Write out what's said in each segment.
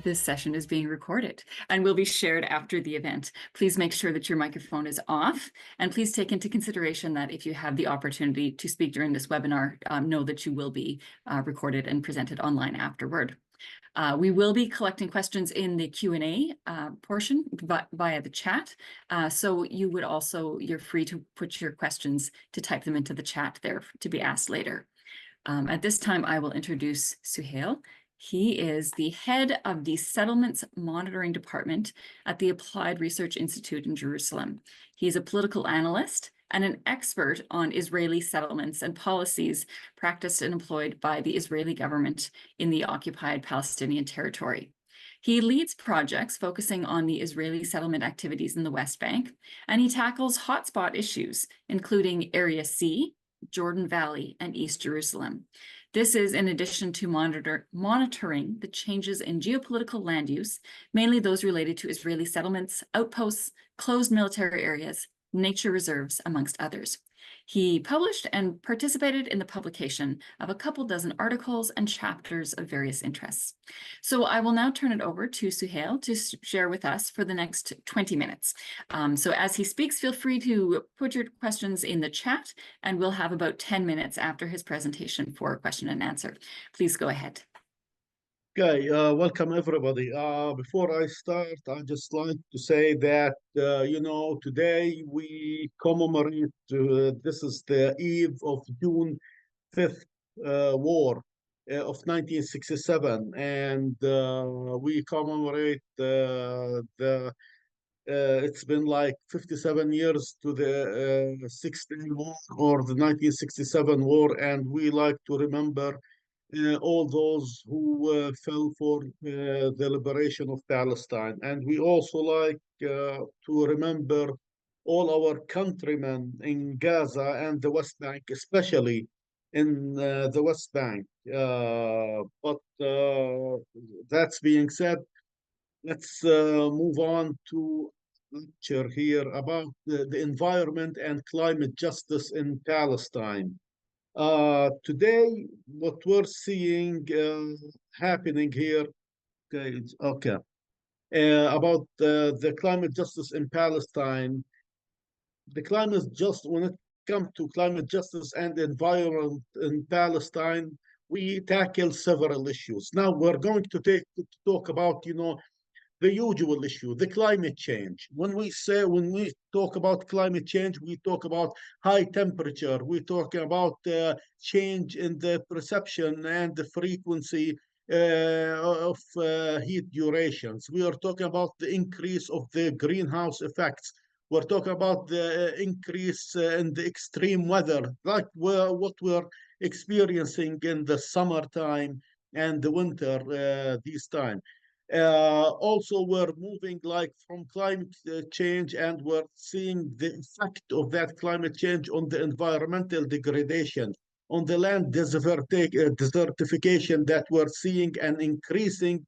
This session is being recorded and will be shared after the event. Please make sure that your microphone is off, and please take into consideration that if you have the opportunity to speak during this webinar, know that you will be recorded and presented online afterward. We will be collecting questions in the Q&A portion via the chat. So you're free to put your questions, to type them into the chat there to be asked later. At this time, I will introduce Suhail. He is the head of the Settlements Monitoring Department at the Applied Research Institute in Jerusalem. He's a political analyst and an expert on Israeli settlements and policies practiced and employed by the Israeli government in the occupied Palestinian territory. He leads projects focusing on the Israeli settlement activities in the West Bank, and he tackles hotspot issues, including Area C, Jordan Valley, and East Jerusalem. This is in addition to monitoring the changes in geopolitical land use, mainly those related to Israeli settlements, outposts, closed military areas, nature reserves, amongst others. He published and participated in the publication of a couple dozen articles and chapters of various interests. So I will now turn it over to Suhail to share with us for the next 20 minutes. So as he speaks, feel free to put your questions in the chat, and we'll have about 10 minutes after his presentation for question and answer. Please go ahead. Okay, welcome everybody. Before I start, I'd just like to say that, today we commemorate, this is the eve of June 5th war of 1967, and we commemorate it's been like 57 years to the 6th War or the 1967 war, and we like to remember all those who fell for the liberation of Palestine. And we also like to remember all our countrymen in Gaza and the West Bank, especially in the West Bank. But that's being said, let's move on to lecture here about the environment and climate justice in Palestine. Today, what we're seeing happening here, okay, about the climate justice in Palestine. The climate justice, when it comes to climate justice and environment in Palestine, we tackle several issues. Now we're going to talk about, the usual issue, the climate change. When we talk about climate change, we talk about high temperature. We talk about change in the perception and the frequency of heat durations. We are talking about the increase of the greenhouse effects. We're talking about the increase in the extreme weather, like what we're experiencing in the summertime and the winter this time. Also, we're moving like from climate change, and we're seeing the effect of that climate change on the environmental degradation, on the land desertification that we're seeing, and increasing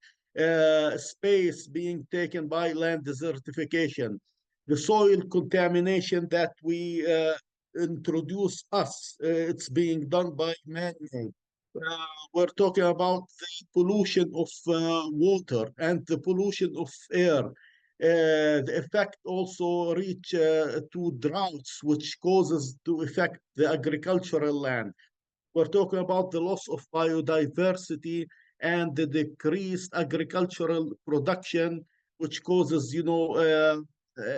space being taken by land desertification, the soil contamination that we introduce it's being done by man-made. We're talking about the pollution of water and the pollution of air. The effect also reach to droughts, which causes to affect the agricultural land. We're talking about the loss of biodiversity and the decreased agricultural production, which causes,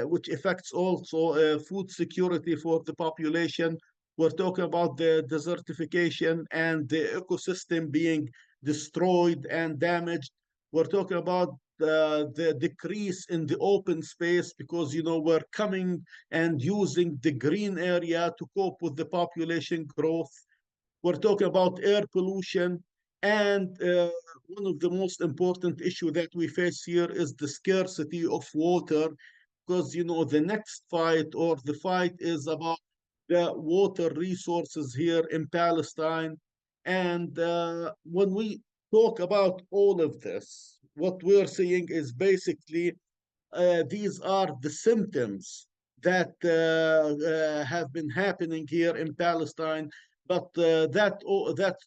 which affects also food security for the population. We're talking about the desertification and the ecosystem being destroyed and damaged. We're talking about the decrease in the open space because, we're coming and using the green area to cope with the population growth. We're talking about air pollution. And one of the most important issues that we face here is the scarcity of water, because, the next fight or the fight is about the water resources here in Palestine. And when we talk about all of this, what we're seeing is basically these are the symptoms that have been happening here in Palestine. But that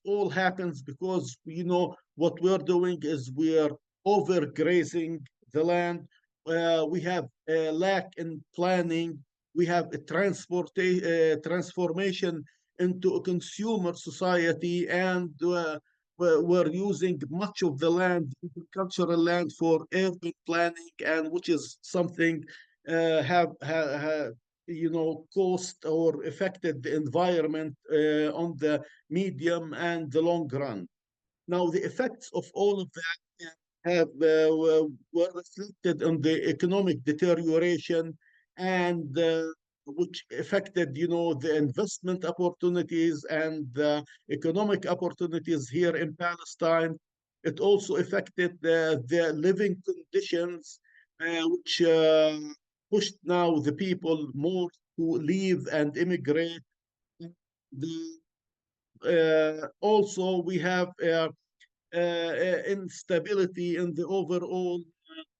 all happens because, what we're doing is we're overgrazing the land. We have a lack in planning. We have a transformation into a consumer society, and we're using much of the land, agricultural land, for urban planning, and which is something have caused or affected the environment on the medium and the long run. Now, the effects of all of that have were reflected on the economic deterioration, and which affected, the investment opportunities and the economic opportunities here in Palestine. It also affected the living conditions, which pushed now the people more to leave and immigrate. Also, we have instability in the overall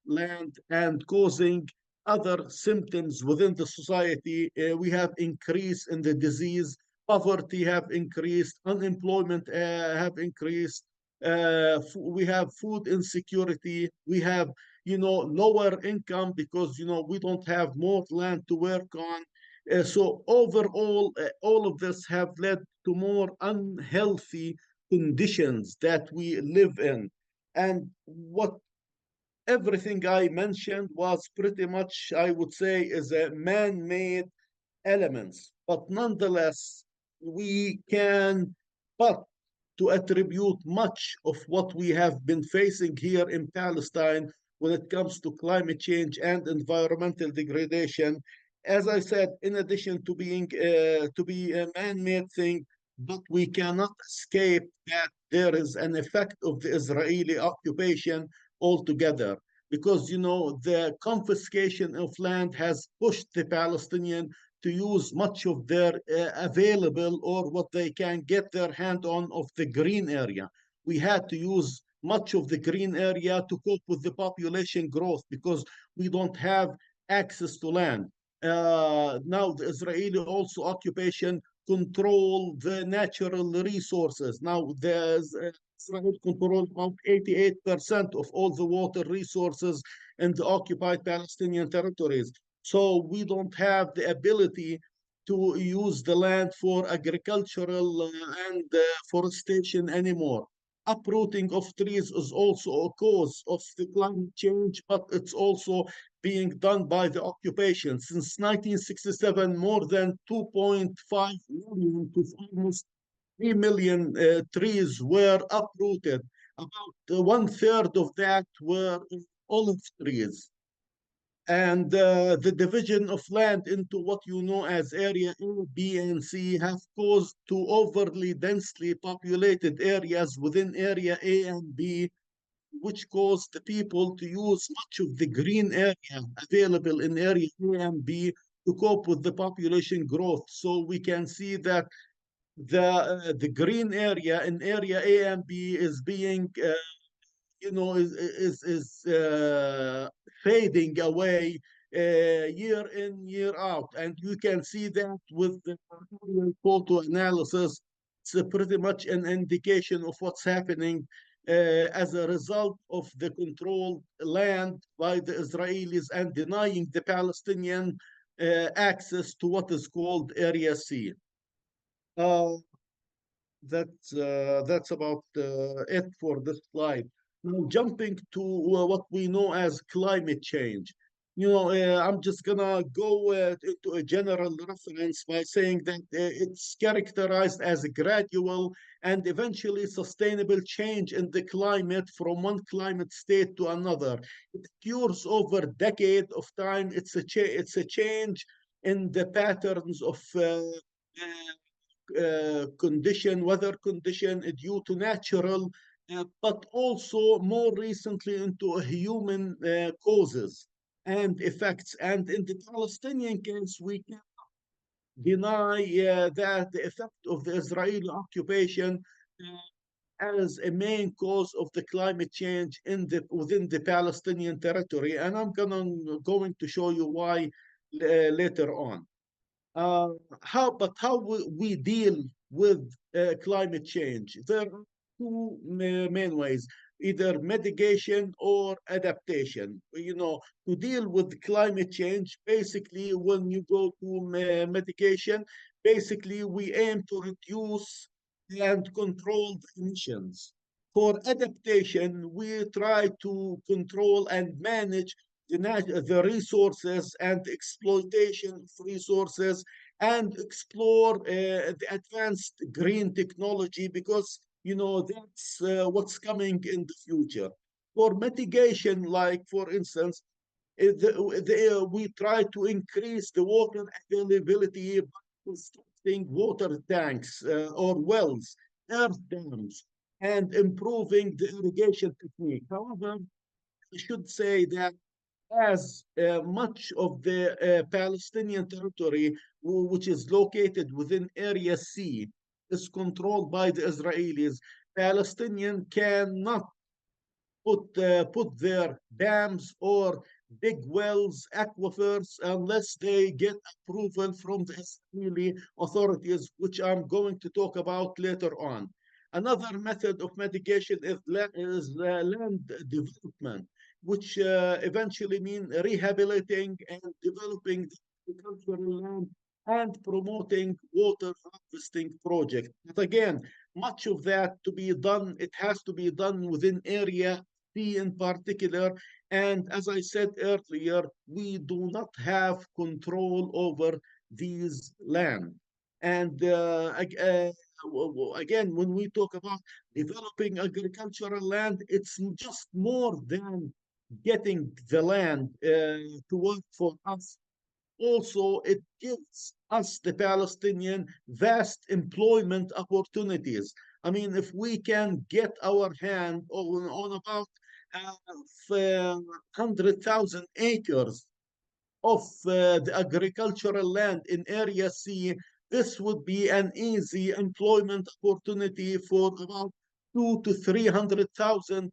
land and causing other symptoms within the society. We have increase in the disease, poverty have increased, unemployment have increased. We have food insecurity. We have, lower income because, we don't have more land to work on. So overall, all of this have led to more unhealthy conditions that we live in. And what everything I mentioned was pretty much, I would say, is a man-made elements. But nonetheless, we can but to attribute much of what we have been facing here in Palestine when it comes to climate change and environmental degradation. As I said, in addition to being to be a man-made thing, but we cannot escape that there is an effect of the Israeli occupation altogether, because the confiscation of land has pushed the Palestinian to use much of their available, or what they can get their hand on, of the green area. We had to use much of the green area to cope with the population growth because we don't have access to land. Now the Israeli also occupation control the natural resources. Now there's Israel controls about 88% of all the water resources in the occupied Palestinian territories. So we don't have the ability to use the land for agricultural and forestation anymore. Uprooting of trees is also a cause of the climate change, but it's also being done by the occupation. Since 1967, more than 2.5 million to almost 3 million trees were uprooted. About one-third of that were olive trees. And the division of land into what you know as area A, B, and C have caused to overly densely populated areas within area A and B, which caused the people to use much of the green area available in area A and B to cope with the population growth. So we can see that the green area in area A and B is being fading away year in, year out. And you can see that with the photo analysis. It's pretty much an indication of what's happening as a result of the controlled land by the Israelis and denying the Palestinian access to what is called Area C. That's about it for this slide. Now, jumping to what we know as climate change. I'm just gonna go into a general reference by saying that it's characterized as a gradual and eventually sustainable change in the climate from one climate state to another. It occurs over a decade of time. It's a change in the patterns of weather condition due to natural, but also more recently into human causes and effects. And in the Palestinian case, we can deny that the effect of the Israeli occupation as a main cause of the climate change within the Palestinian territory. And I'm going to show you why later on. How we deal with climate change? There are two main ways. either mitigation or adaptation. You know, to deal with climate change, basically, when you go to mitigation, basically, we aim to reduce and control the emissions. For adaptation, we try to control and manage the resources and exploitation of resources and explore the advanced green technology because you know that's what's coming in the future. For mitigation, like for instance, we try to increase the water availability by constructing water tanks or wells, earth dams, and improving the irrigation technique. However, I should say that as much of the Palestinian territory, which is located within Area C, is controlled by the Israelis, Palestinian cannot put their dams or big wells, aquifers, unless they get approval from the Israeli authorities, which I'm going to talk about later on. Another method of mitigation is land development, which eventually means rehabilitating and developing the agricultural land and promoting water harvesting projects. But again, much of that to be done, it has to be done within area C in particular. And as I said earlier, we do not have control over these land. And again, when we talk about developing agricultural land, it's just more than getting the land to work for us. Also, it gives us, the Palestinian, vast employment opportunities. I mean, if we can get our hand on about 100,000 acres of the agricultural land in Area C, this would be an easy employment opportunity for about 200,000 to 300,000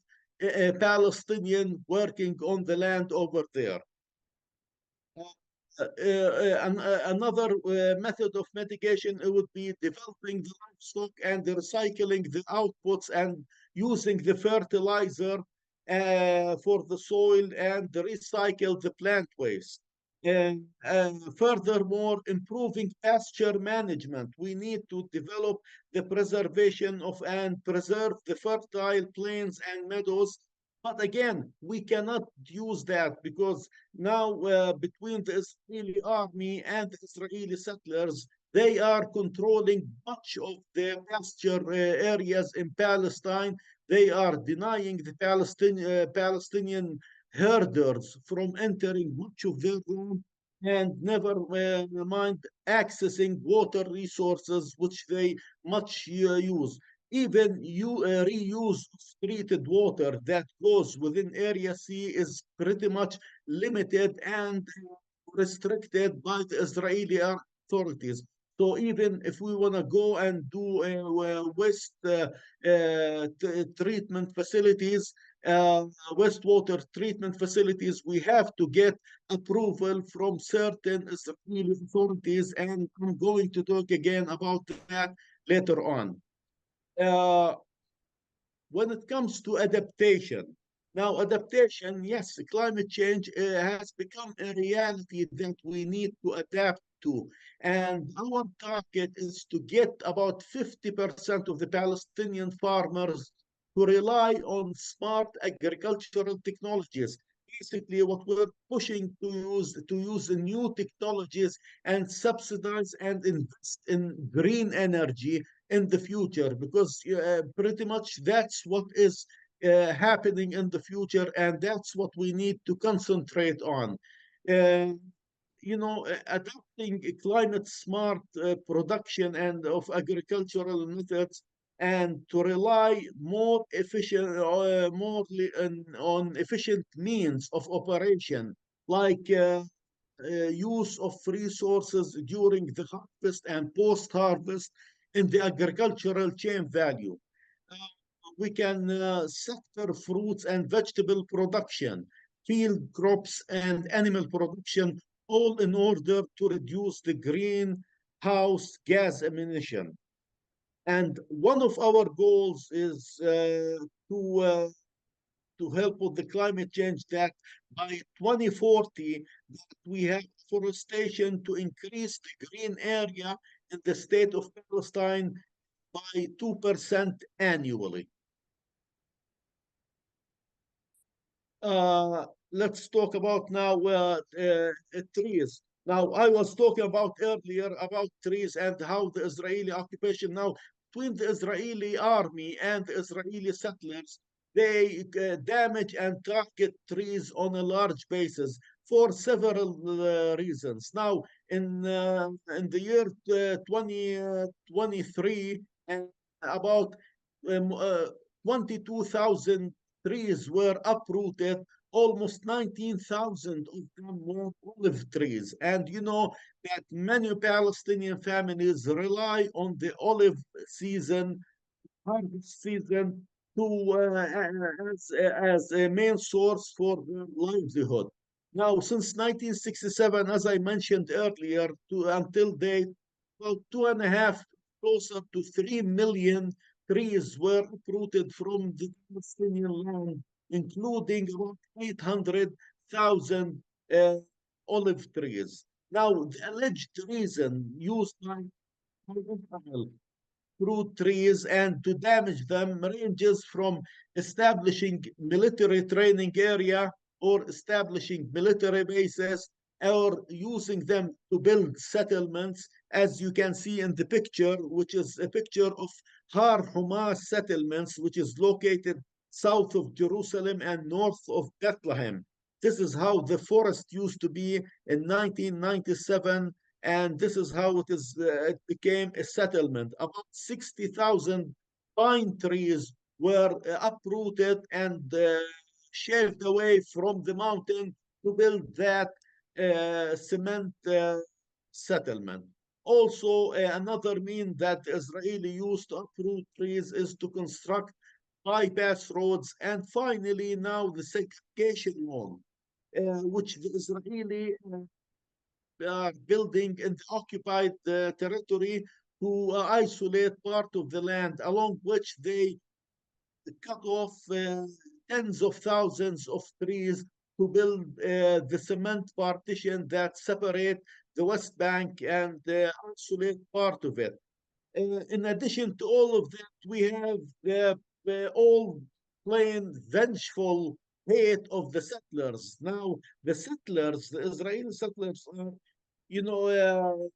Palestinian working on the land over there. Another method of mitigation would be developing the livestock and recycling the outputs and using the fertilizer for the soil and recycle the plant waste. Furthermore, improving pasture management. We need to develop the preservation of and preserve the fertile plains and meadows. But again, we cannot use that because now between the Israeli army and the Israeli settlers, they are controlling much of the pasture areas in Palestine. They are denying the Palestinian herders from entering much of their land and never mind accessing water resources, which they much use. Even reuse of treated water that goes within Area C is pretty much limited and restricted by the Israeli authorities. So even if we want to go and do waste treatment facilities, wastewater treatment facilities, we have to get approval from certain Israeli authorities, and I'm going to talk again about that later on. When it comes to adaptation, now adaptation, yes, climate change has become a reality that we need to adapt to. And our target is to get about 50% of the Palestinian farmers to rely on smart agricultural technologies. Basically, what we're pushing to use new technologies and subsidize and invest in green energy in the future, because pretty much that's what is happening in the future, and that's what we need to concentrate on. Uh, you know, adopting a climate smart production and of agricultural methods, and to rely more efficient, on efficient means of operation, like use of resources during the harvest and post-harvest in the agricultural chain value. Uh, we can sector fruits and vegetable production, field crops and animal production, all in order to reduce the greenhouse gas emission. And one of our goals is to to help with the climate change, that by 2040 we have forestation to increase the green area in the state of Palestine by 2% annually. Let's talk about now trees. Now, I was talking about earlier about trees and how the Israeli occupation now between the Israeli army and the Israeli settlers, they damage and target trees on a large basis for several reasons. Now, in the year 2023, about 22,000 trees were uprooted. Almost 19,000 of them were olive trees. And you know that many Palestinian families rely on the olive season, harvest season, to as a main source for their livelihood. Now, since 1967, as I mentioned earlier, until date, about 2.5, closer to 3 million trees were uprooted from the Palestinian land, including about 800,000 olive trees. Now, the alleged reason used by Israel through trees and to damage them ranges from establishing military training area or establishing military bases or using them to build settlements, as you can see in the picture, which is a picture of Har Hamas settlements, which is located south of Jerusalem and north of Bethlehem. This is how the forest used to be in 1997, and this is how it became a settlement. About 60,000 pine trees were uprooted and shaved away from the mountain to build that cement settlement. Also, another mean that Israeli used to uproot trees is to construct bypass roads, and finally now the segregation wall, which the Israeli are building in the occupied territory to isolate part of the land, along which they cut off tens of thousands of trees to build the cement partition that separate the West Bank and isolate part of it. In addition to all of that, we have all plain vengeful hate of the settlers. Now, the settlers, the Israeli settlers, are, you know,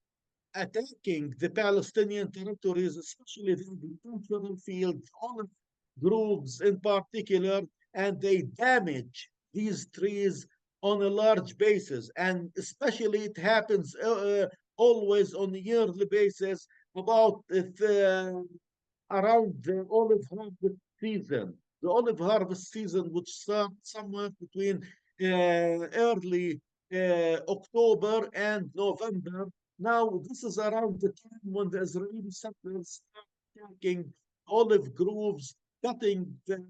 attacking the Palestinian territories, especially the agricultural fields, olive groves in particular, and they damage these trees on a large basis. And especially it happens always on a yearly basis about around the olive harvest season. The olive harvest season, which starts somewhere between early October and November. Now, this is around the time when the Israeli settlers start attacking olive groves, cutting the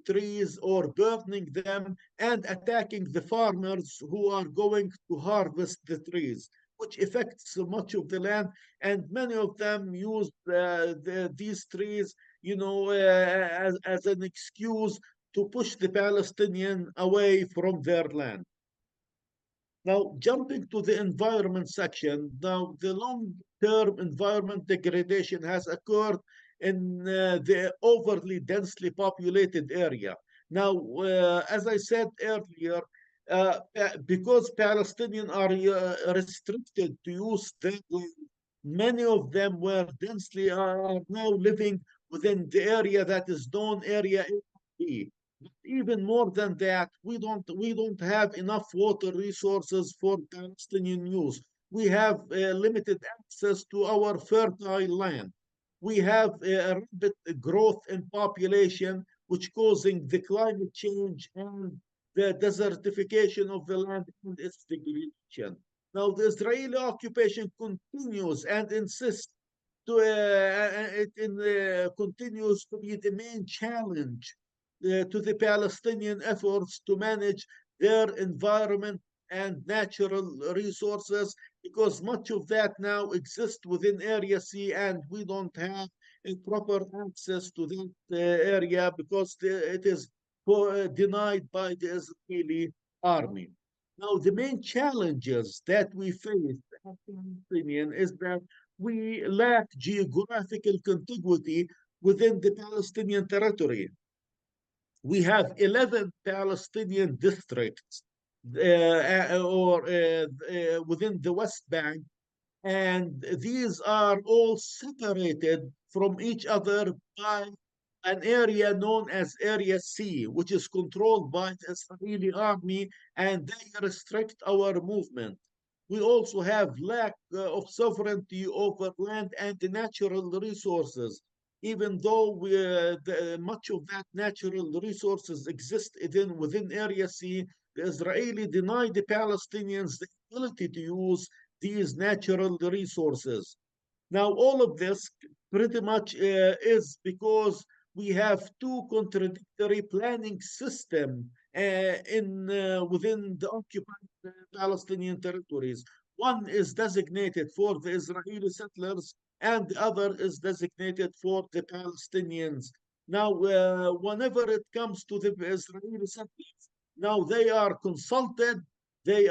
trees or burning them, and attacking the farmers who are going to harvest the trees, which affects much of the land. And many of them use these trees, you know, as an excuse to push the Palestinian away from their land. Now, jumping to the environment section, now the long-term environment degradation has occurred in the overly densely populated area. Now, as I said earlier, because Palestinians are restricted to use their land, many of them were densely are now living within the area that is known area A. Even more than that, we don't have enough water resources for Palestinian use. We have limited access to our fertile land. We have a rapid growth in population, which causing the climate change and the desertification of the land and its degradation. Now, the Israeli occupation continues and insists to continues to be the main challenge to the Palestinian efforts to manage their environment and natural resources, because much of that now exists within Area C, and we don't have a proper access to that area because it is denied by the Israeli army. Now, the main challenges that we face as Palestinian is that we lack geographical contiguity within the Palestinian territory. We have 11 Palestinian districts within the West Bank, and these are all separated from each other by an area known as Area C, which is controlled by the Israeli army, and they restrict our movement. We also have lack of sovereignty over land and the natural resources. Even though much of that natural resources exist within Area C, the Israeli deny the Palestinians the ability to use these natural resources. Now, all of this pretty much is because we have two contradictory planning system within the occupied Palestinian territories. One is designated for the Israeli settlers, and the other is designated for the Palestinians. Now, whenever it comes to the Israeli settlers, now they are consulted, they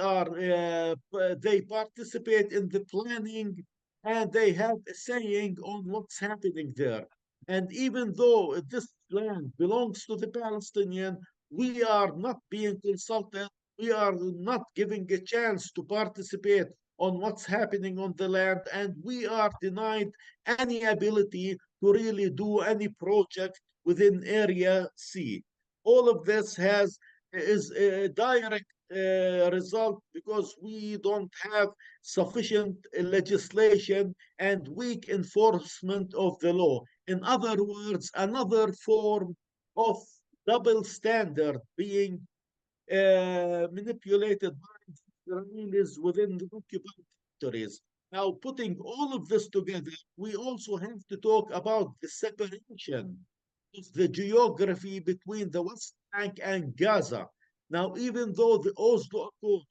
participate in the planning, and they have a saying on what's happening there. And even though this land belongs to the Palestinian, we are not being consulted. We are not giving a chance to participate on what's happening on the land, and we are denied any ability to really do any project within Area C. All of this is a direct result because we don't have sufficient legislation and weak enforcement of the law. In other words, another form of double standard being manipulated by the Israelis within the occupied territories. Now, putting all of this together, we also have to talk about the separation of the geography between the West Bank and Gaza. Now, even though the Oslo Accord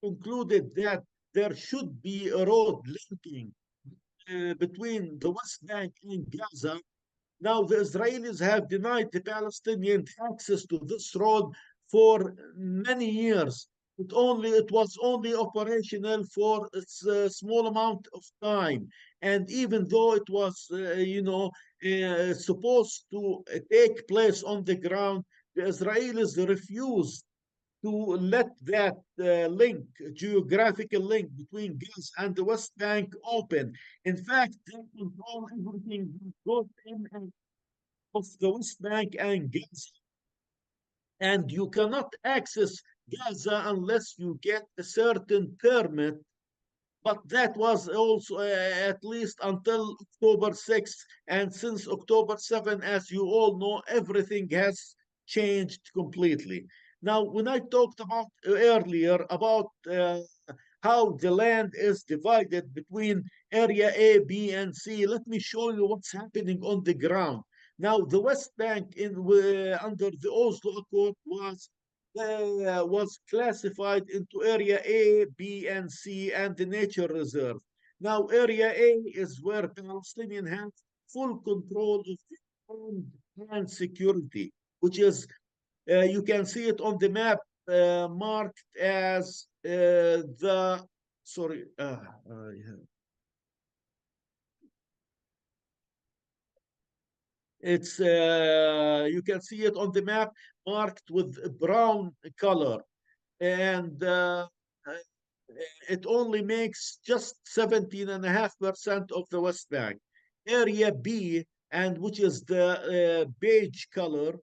concluded that there should be a road linking between the West Bank and Gaza, now the Israelis have denied the Palestinians access to this road for many years. It was only operational for a small amount of time, and even though it was supposed to take place on the ground, the Israelis refused to let that geographical link between Gaza and the West Bank open. In fact, they control everything that goes in and of the West Bank and Gaza. And you cannot access Gaza unless you get a certain permit. But that was also at least until October 6th. And since October 7th, as you all know, everything has changed completely. Now, when I talked about earlier about how the land is divided between area A, B, and C, let me show you what's happening on the ground. Now, the West Bank under the Oslo Accord was classified into area A, B, and C, and the nature reserve. Now, area A is where Palestinians have full control of land security, which is you can see it on the map marked as the sorry. Yeah. It's you can see it on the map marked with a brown color, and it only makes just 17.5% of the West Bank. Area B, and which is the beige color,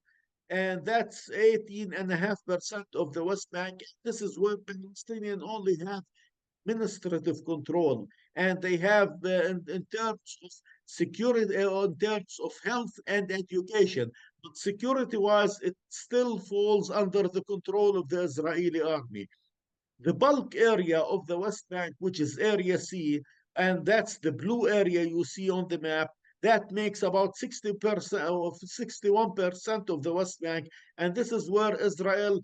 and that's 18.5% of the West Bank. This is where Palestinians only have administrative control, and they have in terms of security, in terms of health and education. But security-wise, it still falls under the control of the Israeli army. The bulk area of the West Bank, which is Area C, and that's the blue area you see on the map, that makes about 60% of 61% of the West Bank. And this is where Israel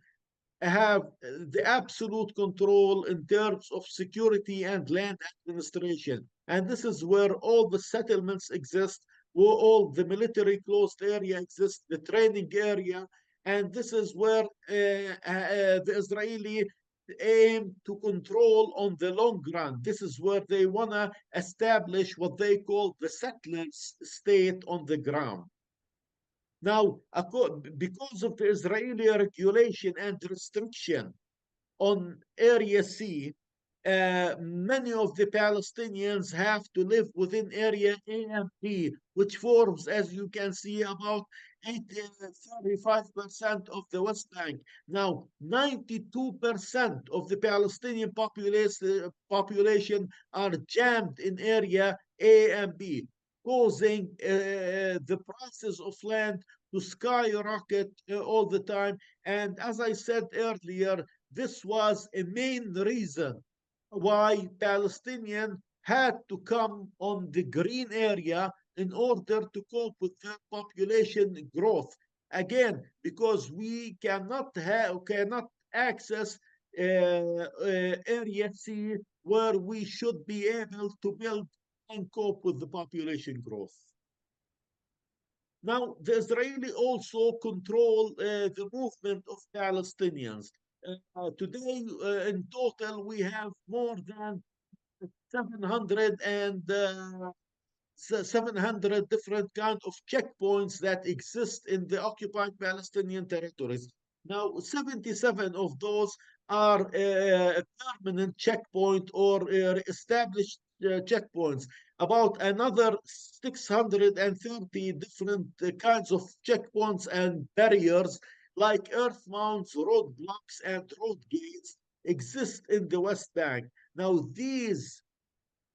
have the absolute control in terms of security and land administration. And this is where all the settlements exist, where all the military closed area exists, the training area, And this is where the Israeli aim to control on the long run. This is where they want to establish what they call the settlers state on the ground. Now, because of the Israeli regulation and restriction on Area C, many of the Palestinians have to live within Area A and B, which forms, as you can see, about 35% of the West Bank. Now, 92% of the Palestinian population are jammed in Area A and B, causing the prices of land to skyrocket all the time. And as I said earlier, this was a main reason why Palestinians had to come on the green area in order to cope with the population growth. Again, because we cannot access Area C, where we should be able to build and cope with the population growth. Now, the Israeli also control the movement of Palestinians. Today, in total, we have more than 700 different kind of checkpoints that exist in the occupied Palestinian territories. Now, 77 of those are a permanent checkpoint or established checkpoints. About another 630 different kinds of checkpoints and barriers, like earth mounts, roadblocks, and road gates, exist in the West Bank. Now, these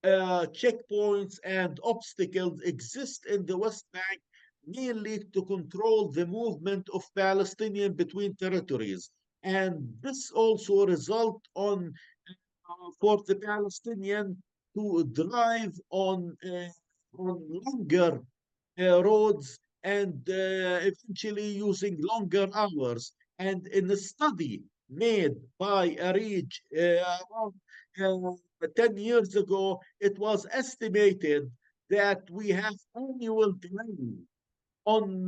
checkpoints and obstacles exist in the West Bank mainly to control the movement of Palestinians between territories. And this also result on for the Palestinian to drive on longer roads and eventually using longer hours. And in a study made by ARIJ around 10 years ago, it was estimated that we have annual delay on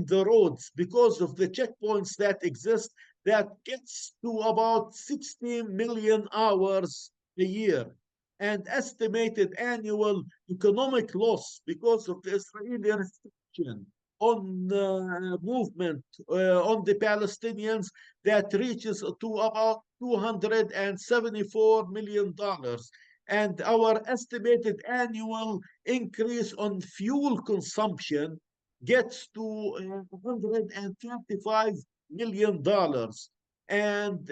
the roads because of the checkpoints that exist, that gets to about 16 million hours a year, and estimated annual economic loss because of the Israeli restriction on movement on the Palestinians that reaches to about $274 million. And our estimated annual increase on fuel consumption gets to $135 million. And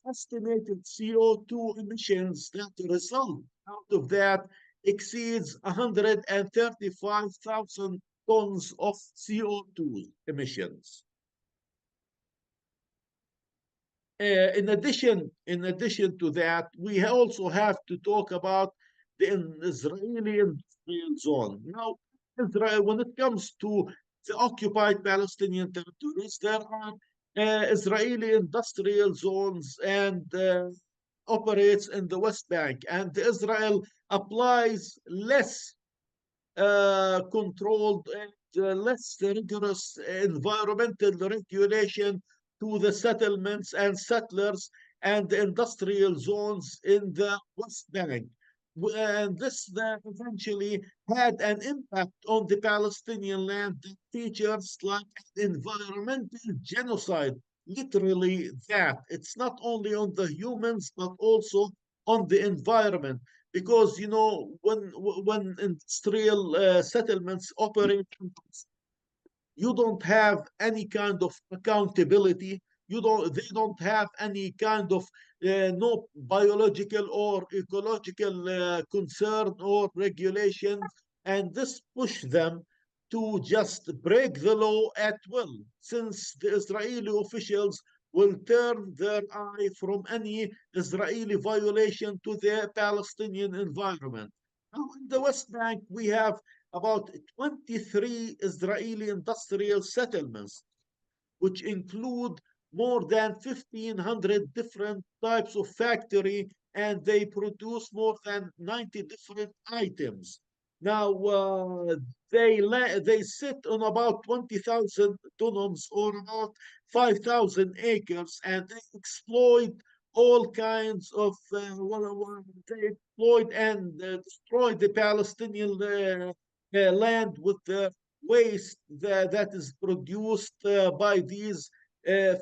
estimated CO2 emissions that result out of that exceeds 135,000 tons of CO2 emissions. In addition to that, we also have to talk about the Israeli industrial zone. Now, Israel, when it comes to the occupied Palestinian territories, there are Israeli industrial zones and operates in the West Bank, and Israel applies less controlled and less rigorous environmental regulation to the settlements and settlers and the industrial zones in the West Bank. And this eventually had an impact on the Palestinian land that features like environmental genocide. Literally that. It's not only on the humans, but also on the environment. Because, you know, when industrial settlements operate, you don't have any kind of accountability. They don't have any kind of no biological or ecological concern or regulation, and this push them to just break the law at will, since the Israeli officials will turn their eye from any Israeli violation to the Palestinian environment. Now, in the West Bank, we have about 23 Israeli industrial settlements, which include more than 1,500 different types of factory, and they produce more than 90 different items. Now, they sit on about 20,000 dunums or about 5,000 acres, and they exploit all kinds of they exploit and destroy the Palestinian land with the waste that is produced by these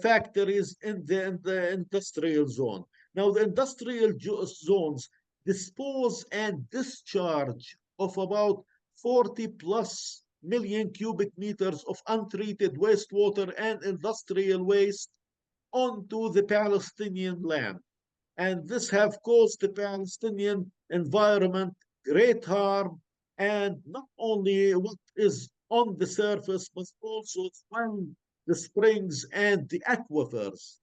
factories in the industrial zone. Now, the industrial zones dispose and discharge of about 40 plus million cubic meters of untreated wastewater and industrial waste onto the Palestinian land. And this have caused the Palestinian environment great harm, and not only what is on the surface, but also from the springs and the aquifers.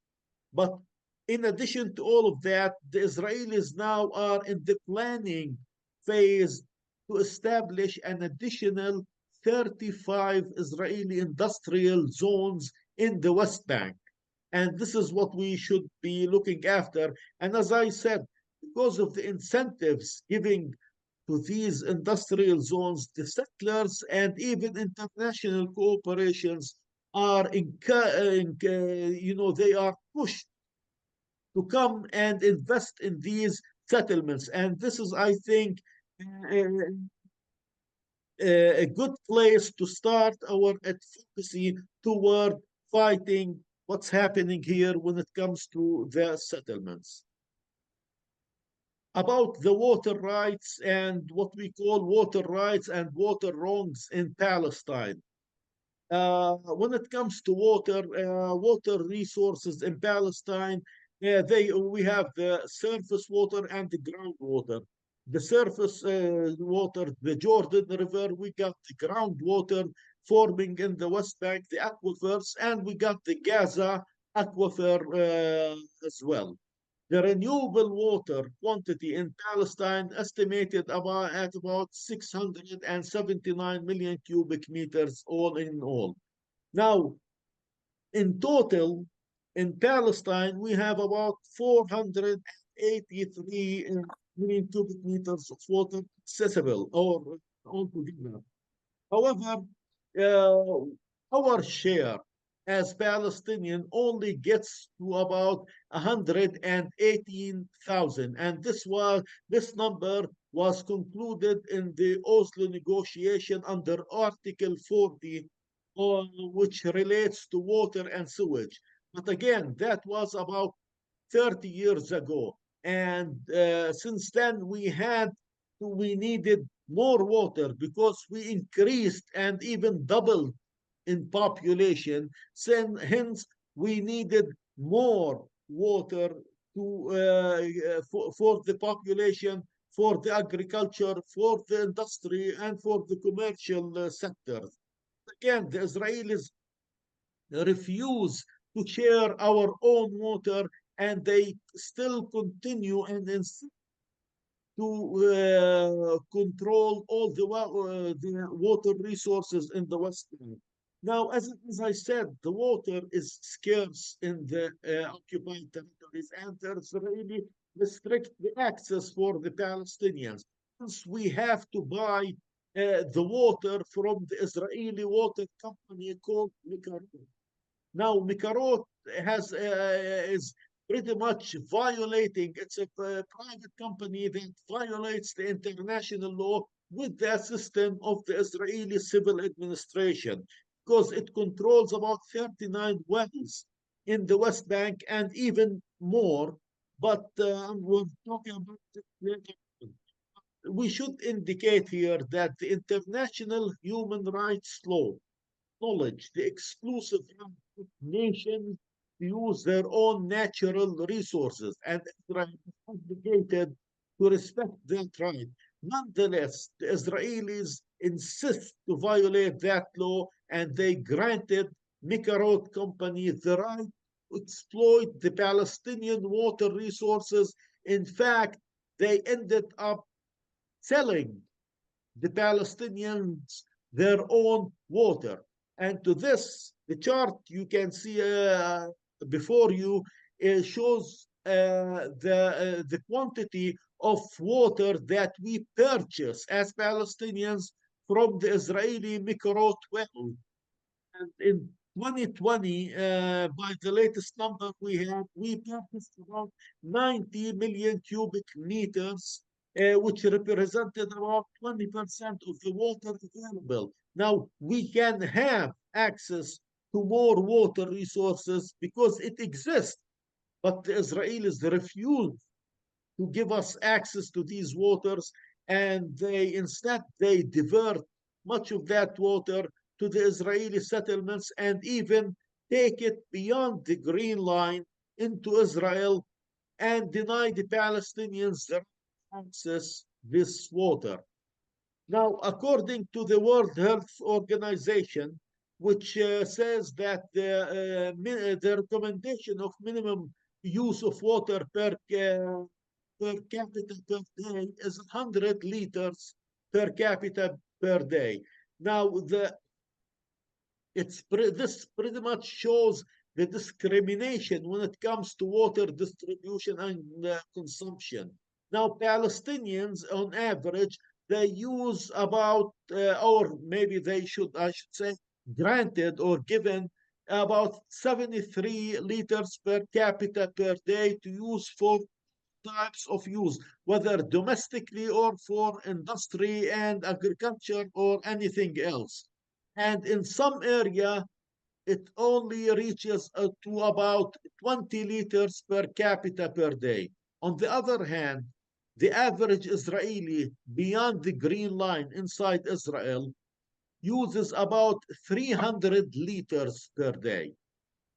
But in addition to all of that, the Israelis now are in the planning phase to establish an additional 35 Israeli industrial zones in the West Bank. And this is what we should be looking after. And as I said, because of the incentives giving to these industrial zones, the settlers and even international cooperations are, they are pushed to come and invest in these settlements. And this is, I think, a good place to start our advocacy toward fighting what's happening here when it comes to the settlements. About the water rights and what we call water rights and water wrongs in Palestine. When it comes to water resources in Palestine, we have the surface water and the groundwater. The surface water, the Jordan River, we got the groundwater forming in the West Bank, the aquifers, and we got the Gaza aquifer as well. The renewable water quantity in Palestine estimated at about 679 million cubic meters all in all. Now, in total, in Palestine, we have about 483 million cubic meters of water accessible or altogether. However, our share as Palestinian only gets to about 118,000, and this number was concluded in the Oslo negotiation under Article 40, which relates to water and sewage. But again, that was about 30 years ago, and since then we needed more water because we increased and even doubled in population. Hence, we needed more water for the population, for the agriculture, for the industry, and for the commercial sectors. Again, the Israelis refuse to share our own water, and they still continue and insist to control all the water resources in the West Bank. Now, as I said, the water is scarce in the occupied territories, and there's really restrict the access for the Palestinians. Hence, we have to buy the water from the Israeli water company called Mikarot. Now, Mikarot is pretty much violating, it's a private company that violates the international law with the assistance of the Israeli civil administration, because it controls about 39 wells in the West Bank and even more. But we're talking about it later. We should indicate here that the international human rights law acknowledge the exclusive right of nations to use their own natural resources, and Israel is obligated to respect that right. Nonetheless, the Israelis insist to violate that law, and they granted Mikarot Company the right to exploit the Palestinian water resources. In fact, they ended up selling the Palestinians their own water. And to this, the chart you can see before you shows the quantity of water that we purchase as Palestinians from the Israeli Mikorot well. And in 2020, by the latest number we have, we purchased about 90 million cubic meters, which represented about 20% of the water available. Now, we can have access to more water resources because it exists, but the Israelis refuse to give us access to these waters, and they divert much of that water to the Israeli settlements and even take it beyond the Green Line into Israel and deny the Palestinians their access this water. Now, according to the World Health Organization, which says that the recommendation of minimum use of water per capita per day is 100 liters per capita per day. Now, this pretty much shows the discrimination when it comes to water distribution and consumption. Now, Palestinians, on average, they use about, or maybe I should say, granted or given about 73 liters per capita per day to use for types of use, whether domestically or for industry and agriculture or anything else. And in some area, it only reaches to about 20 liters per capita per day. On the other hand, the average Israeli beyond the Green Line inside Israel uses about 300 liters per day,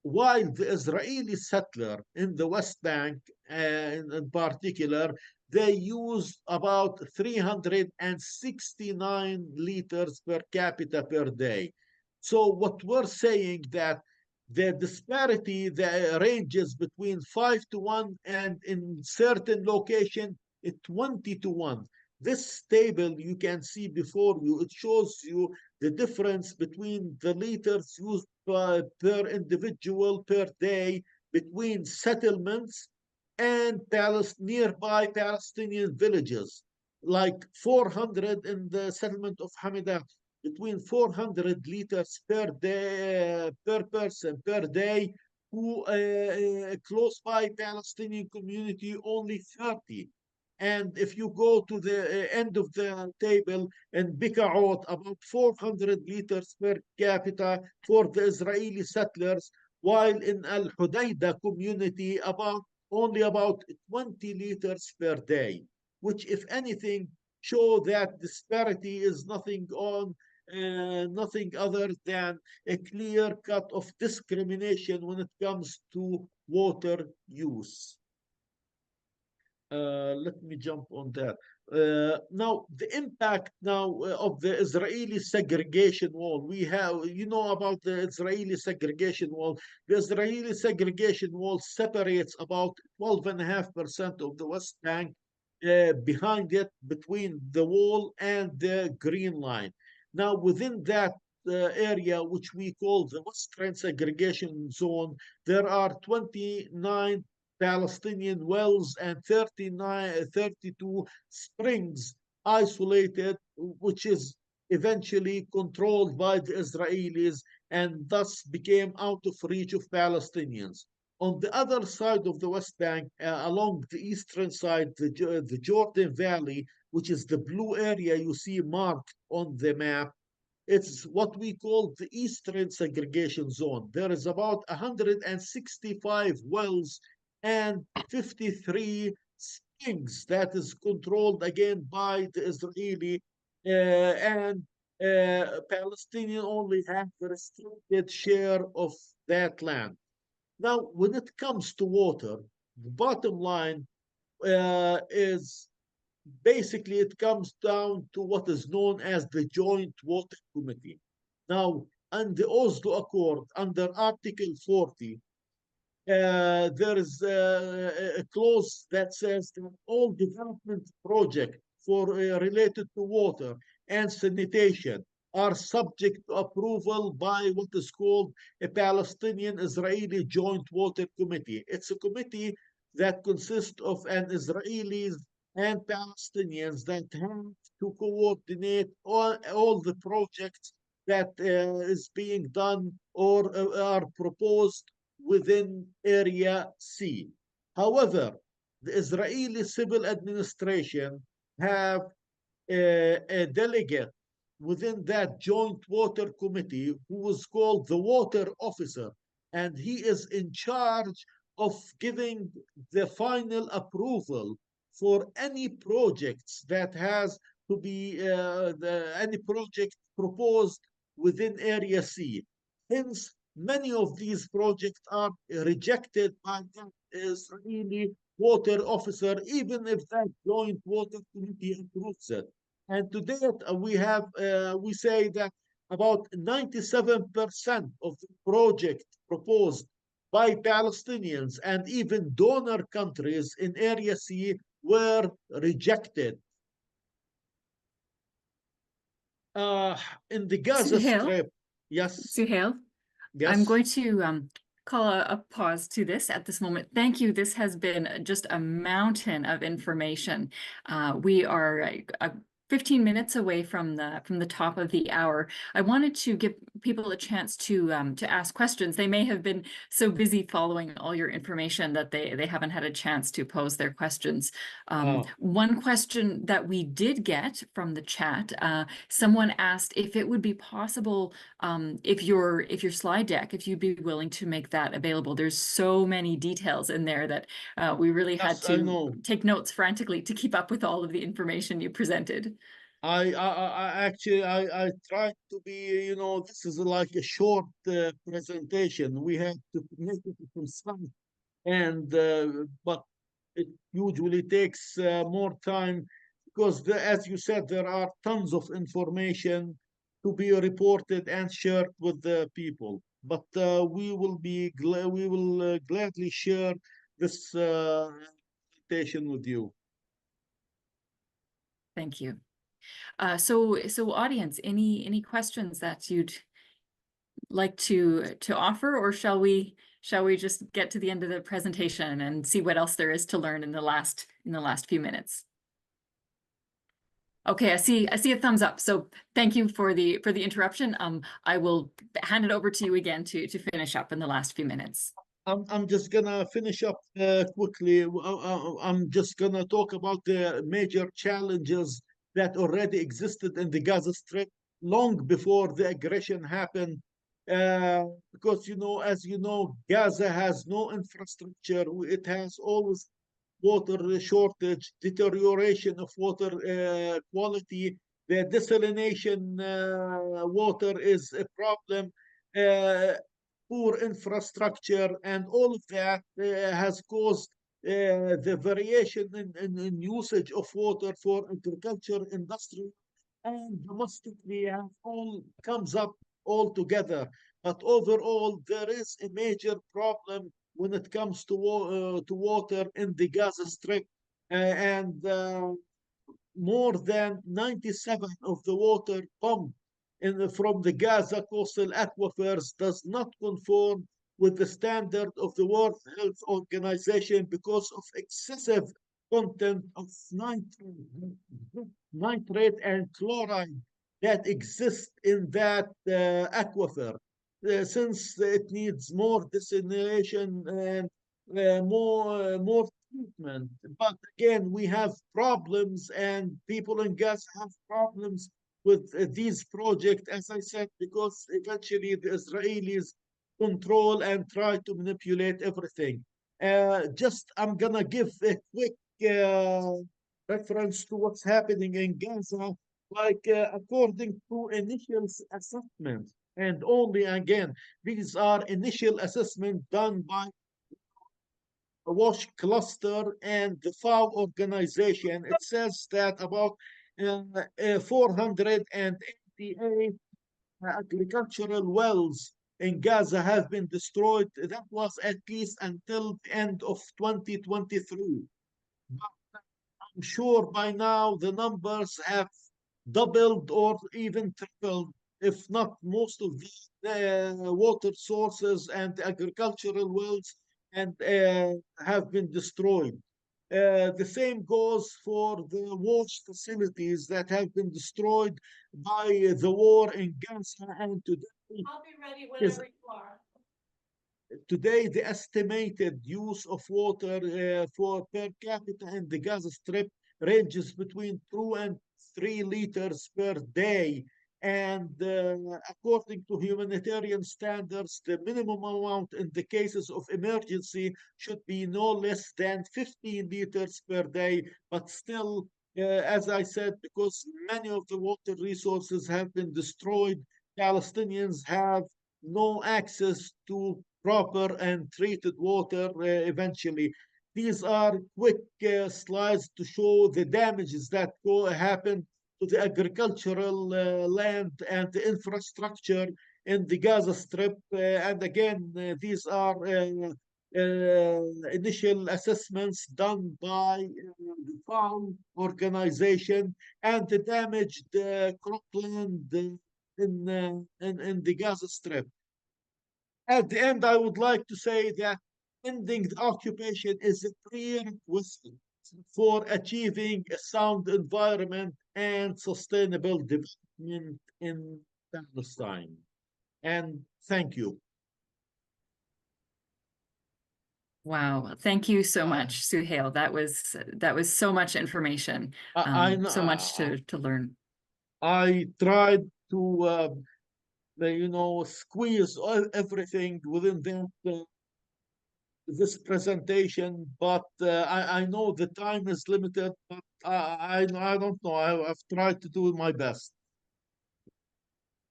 while the Israeli settler in the West Bank, in particular, they use about 369 liters per capita per day. So what we're saying that the disparity that ranges between 5-1 and in certain location, 20-1. This table you can see before you, it shows you the difference between the liters used per individual per day between settlements and nearby Palestinian villages, like 400 in the settlement of Hamida, between 400 liters per day per person per day, who close by Palestinian community only 30. And if you go to the end of the table in Bikaot, about 400 liters per capita for the Israeli settlers, while in Al Hudayda community, only about 20 liters per day, which, if anything, show that disparity is nothing other than a clear cut of discrimination when it comes to water use. Let me jump on that. Now, the impact now of the Israeli segregation wall. We have, you know about the Israeli segregation wall. The Israeli segregation wall separates about 12.5% of the West Bank behind it, between the wall and the Green Line. Now, within that area, which we call the Western Segregation Zone, there are 29 Palestinian wells and 32 springs isolated, which is eventually controlled by the Israelis and thus became out of reach of Palestinians. On the other side of the West Bank, along the eastern side, the Jordan Valley, which is the blue area you see marked on the map, it's what we call the Eastern Segregation Zone. There is about 165 wells and 53 springs that is controlled again by the Israeli, and Palestinian only have the restricted share of that land. Now, when it comes to water, the bottom line is basically it comes down to what is known as the Joint Water Committee. Now, in the Oslo Accord, under Article 40, there is a clause that says that all development projects related to water and sanitation are subject to approval by what is called a Palestinian-Israeli Joint Water Committee. It's a committee that consists of an Israeli and Palestinians that have to coordinate all the projects that is being done or are proposed within Area C. However, the Israeli civil administration have a delegate within that joint water committee who is called the water officer, and he is in charge of giving the final approval for any projects that has to be any project proposed within Area C. Hence, many of these projects are rejected by the Israeli water officer, even if that joint water committee approves it. And to date, we say that about 97% of the project proposed by Palestinians and even donor countries in Area C were rejected. Uh, in the Gaza Suhail, Strip, yes, Suhail, I'm yes. going to call a pause to this at this moment. Thank you. This has been just a mountain of information. We are 15 minutes away from the top of the hour. I wanted to give people a chance to ask questions. They may have been so busy following all your information that they haven't had a chance to pose their questions. One question that we did get from the chat, someone asked if it would be possible, if your slide deck, if you'd be willing to make that available. There's so many details in there that we really had Yes, I to know. take notes frantically to keep up with all of the information you presented. I tried to be, this is like a short presentation. We have to make it concise, and but it usually takes more time because, as you said, there are tons of information to be reported and shared with the people. But we will gladly share this presentation with you. Thank you. So audience, any questions that you'd like to offer, or shall we just get to the end of the presentation and see what else there is to learn in the last few minutes? Okay, I see a thumbs up. So thank you for the interruption. I will hand it over to you again to finish up in the last few minutes. I'm just gonna finish up quickly. I'm just gonna talk about the major challenges that already existed in the Gaza Strip long before the aggression happened. Because as you know, Gaza has no infrastructure. It has always water shortage, deterioration of water quality. The desalination water is a problem. Uh, Poor infrastructure, and all of that has caused the variation in usage of water for agriculture, industry, and domestically, and all comes up all together. But overall, there is a major problem when it comes to water in the Gaza Strip, and more than 97 of the water pumped from the Gaza coastal aquifers does not conform with the standard of the World Health Organization because of excessive content of nitrate and chloride that exist in that aquifer. Since it needs more desalination and more treatment. But again, we have problems, and people in Gaza have problems with these projects, as I said, because eventually the Israelis control and try to manipulate everything. I'm gonna give a quick reference to what's happening in Gaza, like according to initial assessments, and only again, these are initial assessments done by WASH cluster and the FAO organization. It says that about 488 agricultural wells in Gaza have been destroyed. That was at least until the end of 2023. But I'm sure by now the numbers have doubled or even tripled, if not most of the water sources and agricultural wells and have been destroyed. The same goes for the wash facilities that have been destroyed by the war in Gaza. And today, I'll be ready is whenever you are. today the estimated use of water for per capita in the Gaza Strip ranges between 2 and 3 liters per day. And according to humanitarian standards, the minimum amount in the cases of emergency should be no less than 15 liters per day. But still, as I said, because many of the water resources have been destroyed, Palestinians have no access to proper and treated water eventually. These are quick slides to show the damages that happen to the agricultural land and the infrastructure in the Gaza Strip. And again, these are initial assessments done by the FAO organization, and the damaged cropland in the Gaza Strip. At the end, I would like to say that ending the occupation is a prerequisite for achieving a sound environment and sustainable development in Palestine. And thank you. Wow, thank you so much, Suhail. That was so much information, so much to learn. I tried to squeeze everything within this presentation, but I know the time is limited, but I don't know. I've tried to do my best.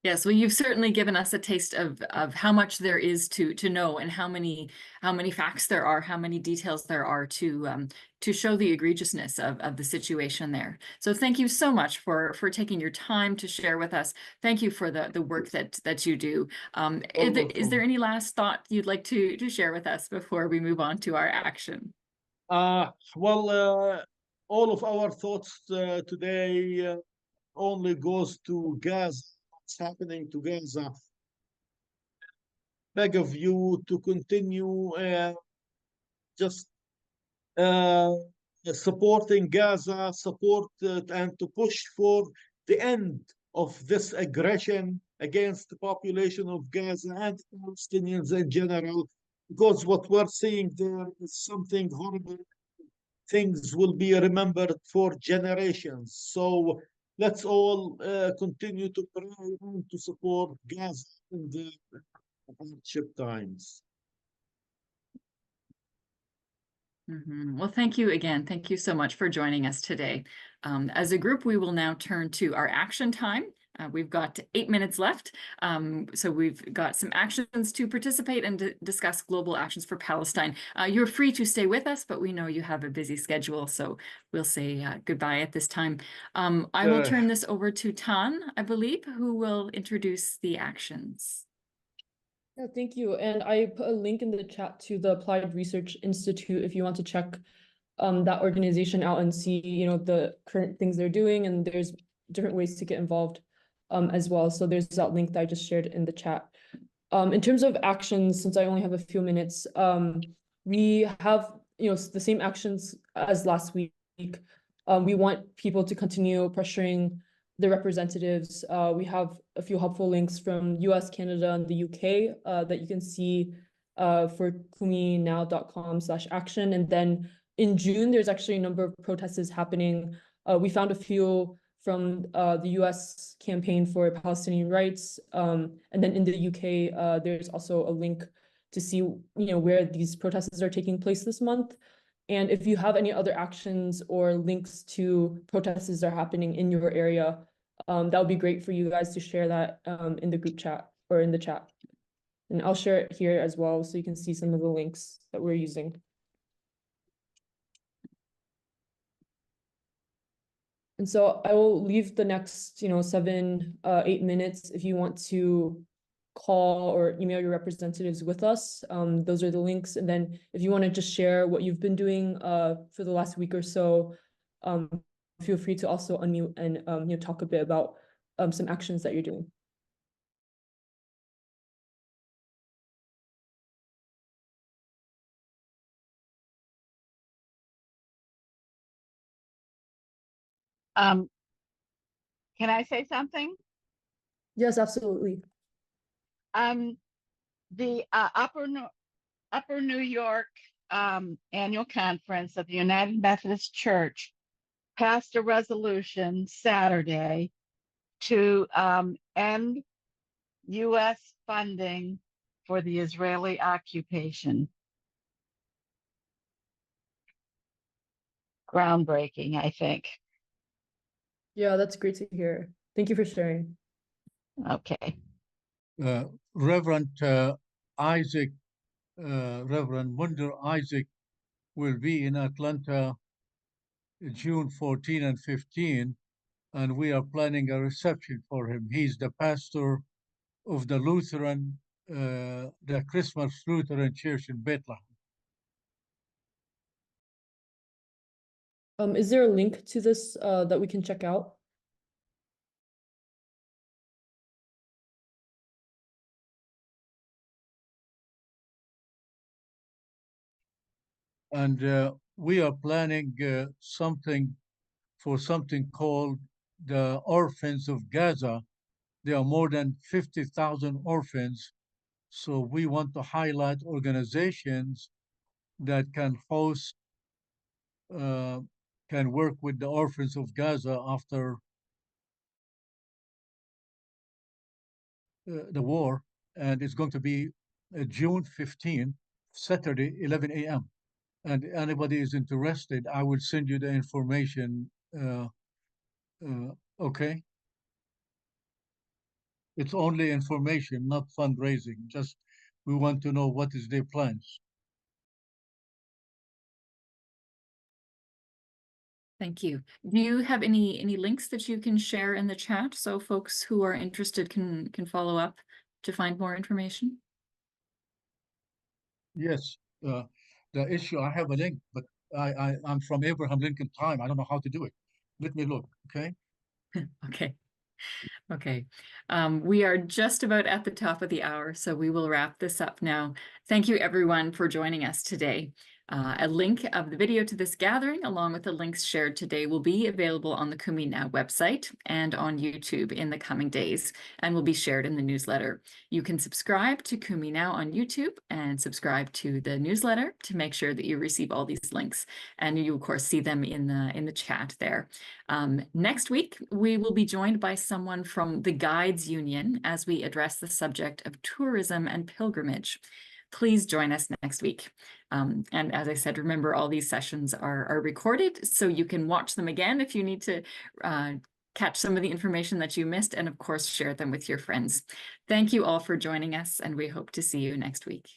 Yes, well, you've certainly given us a taste of how much there is to know, and how many facts there are, how many details there are to show the egregiousness of the situation there. So thank you so much for taking your time to share with us. Thank you for the work that you do. Is there any last thought you'd like to share with us before we move on to our action? Well, all of our thoughts today only goes to Gaza. What's happening to Gaza? Beg of you to continue just uh, supporting Gaza, and to push for the end of this aggression against the population of Gaza and Palestinians in general, because what we're seeing there is something horrible. Things will be remembered for generations. So let's all continue to pray and to support Gaza in the hardship times. Well, thank you again. Thank you so much for joining us today. As a group, we will now turn to our action time. We've got 8 minutes left. So we've got some actions to participate and discuss global actions for Palestine. You're free to stay with us, but we know you have a busy schedule, so we'll say goodbye at this time. I will turn this over to Tan, I believe, who will introduce the actions. Yeah, thank you. And I put a link in the chat to the Applied Research Institute if you want to check that organization out and see, the current things they're doing, and there's different ways to get involved as well. So there's that link that I just shared in the chat. In terms of actions, since I only have a few minutes, we have, the same actions as last week. We want people to continue pressuring the representatives. We have a few helpful links from US, Canada, and the UK that you can see for kuminow.com/action. And then in June, there's actually a number of protests happening. We found a few from the US Campaign for Palestinian Rights. And then in the UK, there's also a link to see where these protests are taking place this month. And if you have any other actions or links to protests that are happening in your area, that would be great for you guys to share that in the group chat or in the chat. And I'll share it here as well so you can see some of the links that we're using. And so I will leave the next, 7, 8 minutes if you want to call or email your representatives with us. Those are the links. And then if you want to just share what you've been doing for the last week or so, feel free to also unmute and talk a bit about some actions that you're doing. Can I say something? Yes, absolutely. The Upper New York Annual Conference of the United Methodist Church passed a resolution Saturday to end U.S. funding for the Israeli occupation. Groundbreaking, I think. Yeah, that's great to hear. Thank you for sharing. Okay. Reverend Isaac, Reverend Wunder Isaac will be in Atlanta June 14 and 15, and we are planning a reception for him. He's the pastor of the Lutheran, the Christmas Lutheran Church in Bethlehem. Is there a link to this that we can check out? And we are planning something called the Orphans of Gaza. There are more than 50,000 orphans. So we want to highlight organizations that can host, can work with the orphans of Gaza after the war. And it's going to be June 15, Saturday, 11 a.m. And anybody is interested, I will send you the information. Okay. It's only information, not fundraising. Just we want to know what is their plans. Thank you. Do you have any links that you can share in the chat so folks who are interested can follow up to find more information? Yes, the issue, I have a link, but I'm from Abraham Lincoln time. I don't know how to do it. Let me look, okay? Okay. Okay. We are just about at the top of the hour, so we will wrap this up now. Thank you everyone for joining us today. A link of the video to this gathering, along with the links shared today, will be available on the Kumi Now website and on YouTube in the coming days, and will be shared in the newsletter. You can subscribe to Kumi Now on YouTube and subscribe to the newsletter to make sure that you receive all these links, and you of course see them in the chat there. Next week, we will be joined by someone from the Guides Union as we address the subject of tourism and pilgrimage. Please join us next week. And as I said, remember all these sessions are recorded, so you can watch them again if you need to catch some of the information that you missed, and of course, share them with your friends. Thank you all for joining us, and we hope to see you next week.